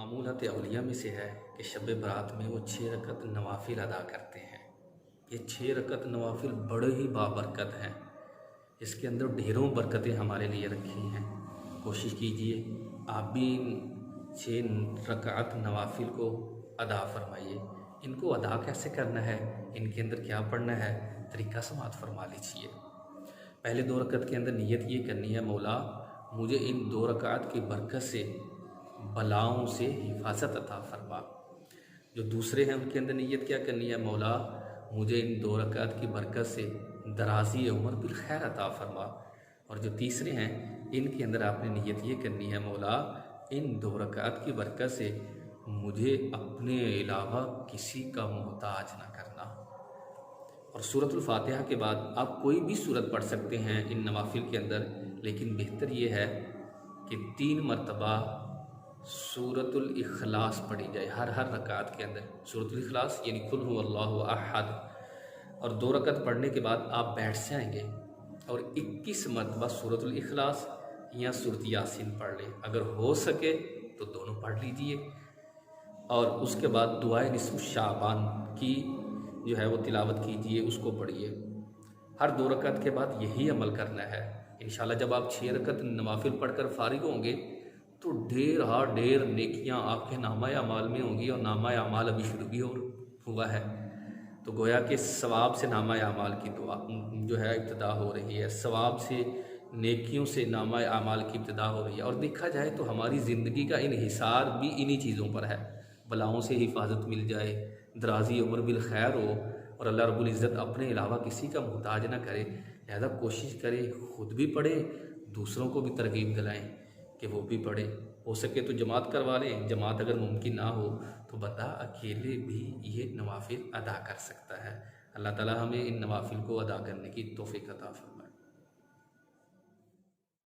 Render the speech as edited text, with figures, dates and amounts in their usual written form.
मामूलात अवलिया में से है कि शब बारात में वो 6 रकत नवाफिल अदा करते हैं। ये 6 रकत नवाफिल बड़े ही बाबरकत हैं। इसके अंदर ढेरों बरकतें हमारे लिए रखी हैं। कोशिश कीजिए आप भी इन 6 रकात नवाफिल को अदा फरमाइए। इनको अदा कैसे करना है, इनके अंदर क्या पढ़ना है, तरीका समात फरमा लीजिए। पहले 2 रकत के अंदर नीयत ये करनी है, मौला मुझे इन 2 रकात की बरकत से बलाओं से हिफाजत अता फरमा। जो दूसरे हैं उनके अंदर नीयत क्या करनी है, मौला मुझे इन 2 रकात की बरकत से दराजी उम्र बिल खैर अता फरमा। और जो तीसरे हैं इनके अंदर आपने नीयत ये करनी है, मौला इन 2 रकात की बरकत से मुझे अपने अलावा किसी का मोहताज ना करना। और सूरतुल फातिहा के बाद आप कोई भी सूरत पढ़ सकते हैं इन नवाफिल के अंदर, लेकिन बेहतर ये है कि 3 मरतबा सूरतुल इखलास पढ़ी जाए हर रकात के अंदर। सूरतुल इखलास यानी कुल हुवल्लाहु अहद। और 2 रकत पढ़ने के बाद आप बैठ जाएंगे और 21 मरतबा सूरतुल इखलास या सूरत यासीन पढ़ लें। अगर हो सके तो दोनों पढ़ लीजिए। और उसके बाद दुआए निस्फ़ शाबान की जो है वो तिलावत कीजिए, उसको पढ़िए। हर 2 रकत के बाद यही अमल करना है। इंशाल्लाह जब आप 6 रकत नवाफिल पढ़कर फारिग होंगे तो ढेर नेकियां आपके नामा अमाल में होंगी। और नामा अमाल अभी शुरू भी हुआ है, तो गोया के सवाब से नामा अमाल की दुआ जो है इब्तिदा हो रही है। सवाब से, नेकियों से नामा अमाल की इब्तिदा हो रही है। और देखा जाए तो हमारी ज़िंदगी का इन्हिसार भी इन्हीं चीज़ों पर है। बलाओं से हिफाजत मिल जाए, दराजी उम्र बिल खैर हो, और अल्लाह रब्बुल इज़्ज़त अपने अलावा किसी का मोहताज ना करे। लिहाजा कोशिश करें खुद भी पढ़े, दूसरों को भी तरगीब दिलाएं कि वो भी पढ़े। हो सके तो जमात करवा लें। जमात अगर मुमकिन ना हो तो बंदा अकेले भी ये नवाफिल अदा कर सकता है। अल्लाह ताला हमें इन नवाफिल को अदा करने की तौफीक अता फरमाए।